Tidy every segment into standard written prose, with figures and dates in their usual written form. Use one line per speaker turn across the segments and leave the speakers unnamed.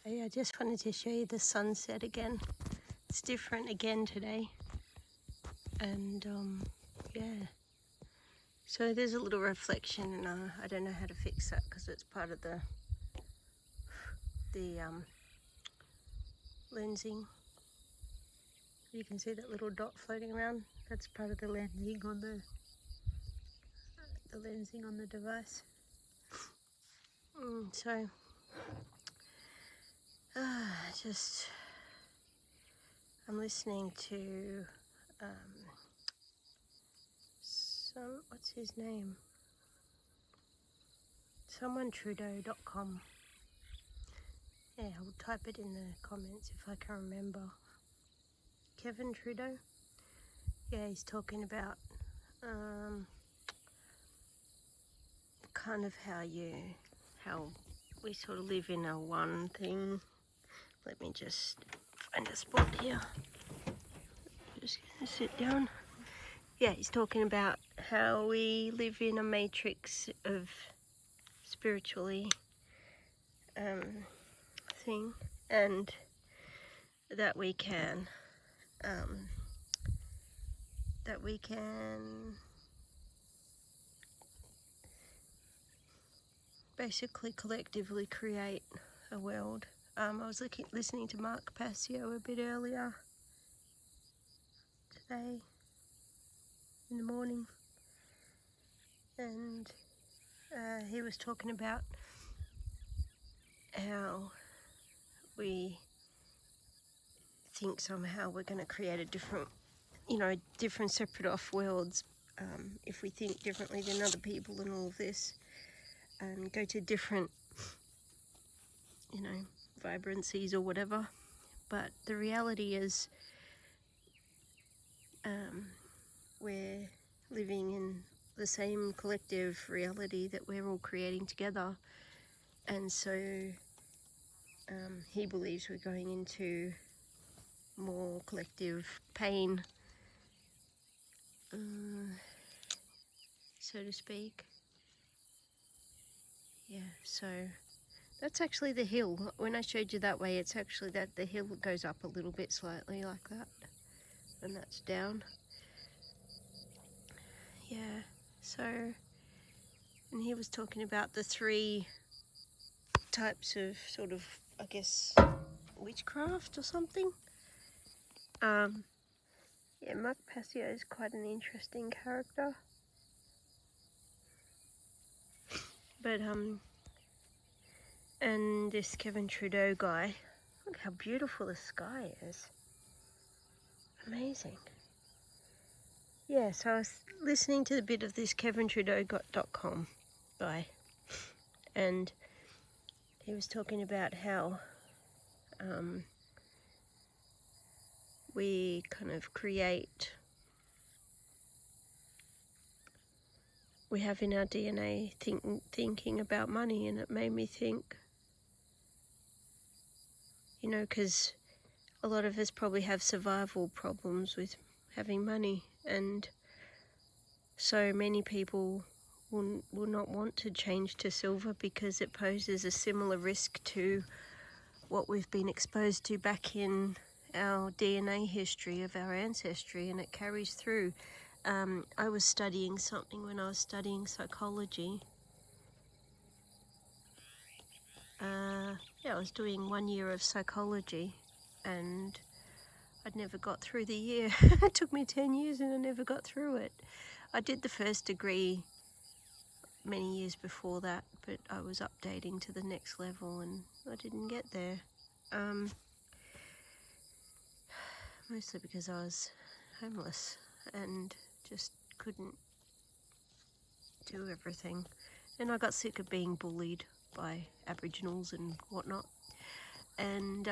I just wanted to show you the sunset again. It's different again today. And yeah. So there's a little reflection, and I don't know how to fix that because it's part of the lensing. You can see that little dot floating around. That's part of the lensing on the device. So I'm listening to what's his name? Trudeau.com. Yeah, I'll type it in the comments if I can remember. Kevin Trudeau. Yeah, he's talking about kind of how we sort of live in a one thing. Let me just find a spot here. Just gonna sit down. Yeah, he's talking about how we live in a matrix of spiritually thing, and that we can basically collectively create a world. I was listening to Mark Passio a bit earlier today in the morning, and he was talking about how we think somehow we're going to create a different separate off worlds if we think differently than other people and all of this, and go to different vibrancies or whatever. But the reality is we're living in the same collective reality that we're all creating together, and so he believes we're going into more collective pain, so to speak. Yeah, so that's actually the hill. When I showed you that way, it's actually that the hill goes up a little bit slightly like that, and that's down. Yeah, so, and he was talking about the three types of sort of, I guess, witchcraft or something. Yeah, Mark Passio is quite an interesting character. But and this Kevin Trudeau guy, look how beautiful the sky is. Amazing. Yeah, so I was listening to a bit of this KevinTrudeau.com guy, and he was talking about how we kind of we have in our DNA thinking about money, and it made me think, because a lot of us probably have survival problems with having money, and so many people will not want to change to silver because it poses a similar risk to what we've been exposed to back in our DNA history of our ancestry, and it carries through. I was studying something when I was studying psychology. I was doing 1 year of psychology, and I'd never got through the year. It took me 10 years and I never got through it. I did the first degree many years before that, but I was updating to the next level and I didn't get there. Mostly because I was homeless and just couldn't do everything. And I got sick of being bullied by Aboriginals and whatnot. And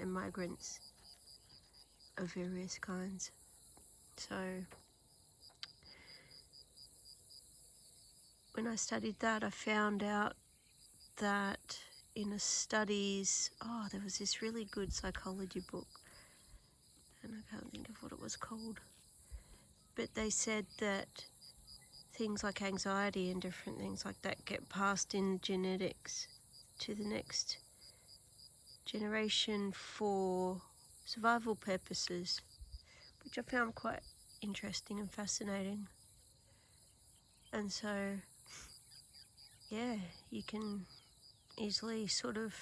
and migrants of various kinds. So when I studied that, I found out that in a studies, there was this really good psychology book, and I can't think of what it was called, but they said that things like anxiety and different things like that get passed in genetics, to the next generation for survival purposes, which I found quite interesting and fascinating. And so, yeah, you can easily sort of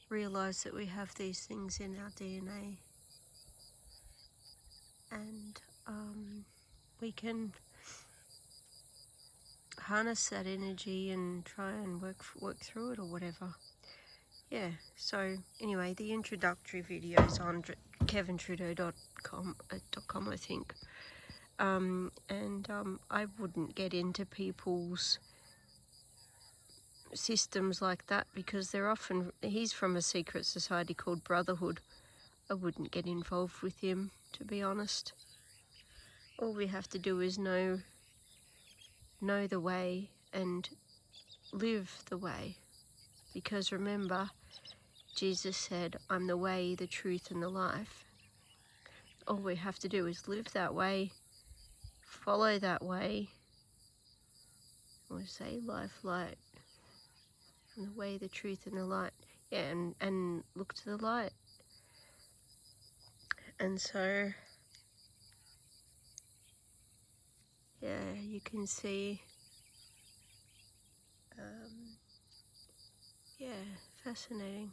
realize that we have these things in our DNA, and we can harness that energy and try and work through it or whatever. Yeah, so anyway, the introductory video is on kevintrudeau.com, I think. I wouldn't get into people's systems like that, because he's from a secret society called Brotherhood. I wouldn't get involved with him, to be honest. All we have to do is know the way and live the way. Because remember, Jesus said, I'm the way, the truth, and the life. All we have to do is live that way, follow that way, or say life, light, and the way, the truth, and the light. Yeah, and look to the light. And so, yeah, you can see, yeah, fascinating.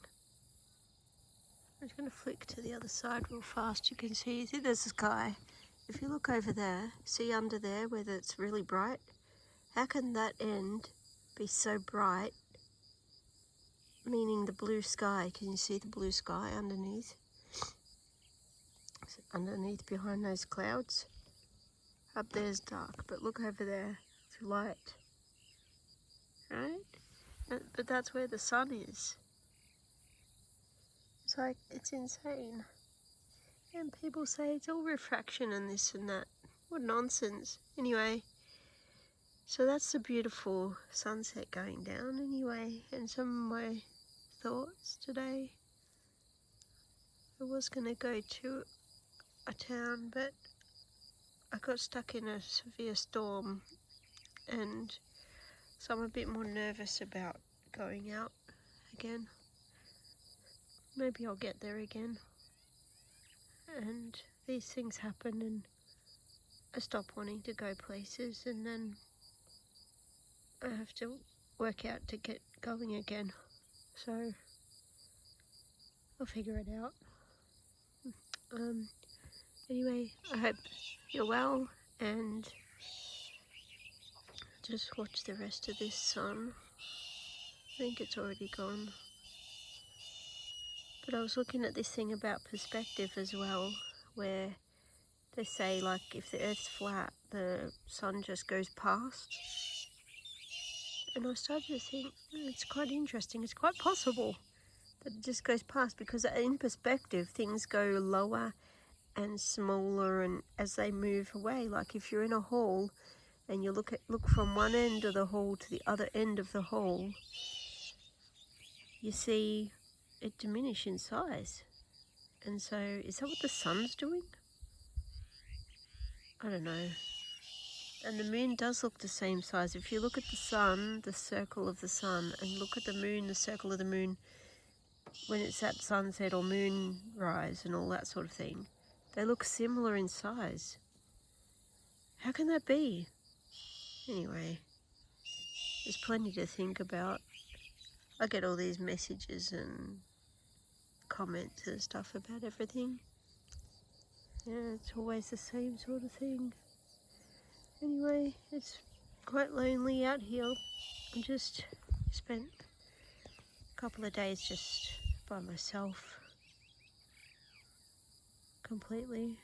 I'm just going to flick to the other side real fast. You can see there's a sky. If you look over there, see under there where it's really bright? How can that end be so bright? Meaning the blue sky. Can you see the blue sky underneath? Underneath, behind those clouds? Up there's dark, but look over there. It's light. Right? But that's where the sun is. It's like, it's insane. And people say it's all refraction and this and that. What nonsense. Anyway, so that's the beautiful sunset going down anyway, and some of my thoughts today. I was going to go to a town, but I got stuck in a severe storm, and so I'm a bit more nervous about going out again. Maybe I'll get there again. And these things happen, and I stop wanting to go places, and then I have to work out to get going again. So I'll figure it out. Anyway, I hope you're well, and just watch the rest of this sun. I think it's already gone. But I was looking at this thing about perspective as well, where they say, like, if the earth's flat, the sun just goes past. And I started to think, it's quite interesting, it's quite possible that it just goes past, because in perspective, things go lower and smaller, and as they move away, like if you're in a hall and you look from one end of the hall to the other end of the hall, you see it diminish in size. And so, is that what the sun's doing? I don't know. And the moon does look the same size. If you look at the sun, the circle of the sun, and look at the moon, the circle of the moon, when it's at sunset or moonrise and all that sort of thing, they look similar in size. How can that be? Anyway, there's plenty to think about. I get all these messages and comments and stuff about everything. Yeah, it's always the same sort of thing. Anyway, it's quite lonely out here. I just spent a couple of days just by myself, completely.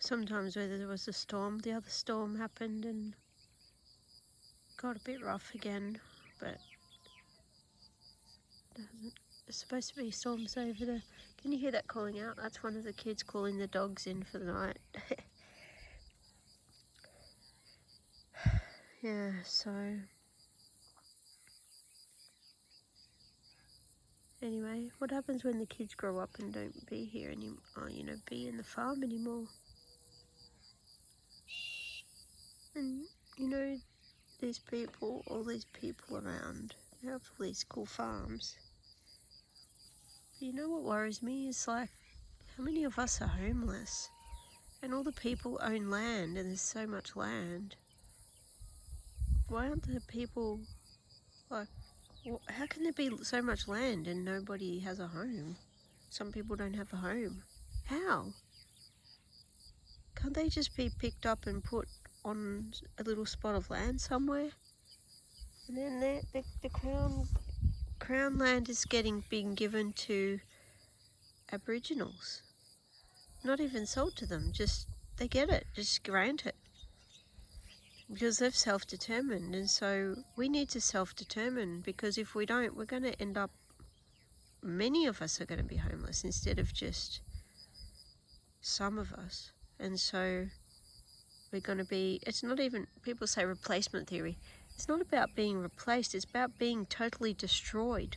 Sometimes whether there was a storm, the other storm happened and got a bit rough again, but there's supposed to be storms over there. Can you hear that calling out? That's one of the kids calling the dogs in for the night. Yeah, so anyway, what happens when the kids grow up and don't be here anymore, or, be in the farm anymore? And, these people, all these people around, they have all these cool farms. But you know what worries me is like, how many of us are homeless? And all the people own land, and there's so much land. Why aren't the people, like, how can there be so much land and nobody has a home? Some people don't have a home. How? Can't they just be picked up and put on a little spot of land somewhere? And then the crown land is being given to Aboriginals. Not even sold to them, just they get it, just grant it. Because they've self-determined, and so we need to self-determine, because if we don't, we're going to end up, many of us are going to be homeless instead of just some of us. And so we're going to be, it's not even, people say replacement theory. It's not about being replaced, it's about being totally destroyed.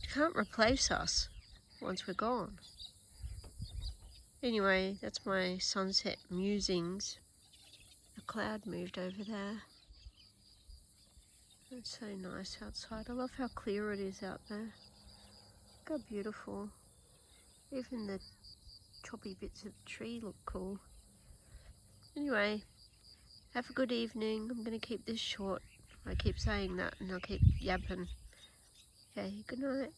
You can't replace us once we're gone. Anyway, that's my sunset musings. A cloud moved over there. It's so nice outside. I love how clear it is out there. Look how beautiful. Even the choppy bits of tree look cool. Anyway, have a good evening. I'm going to keep this short. I keep saying that and I'll keep yapping. Okay, good night.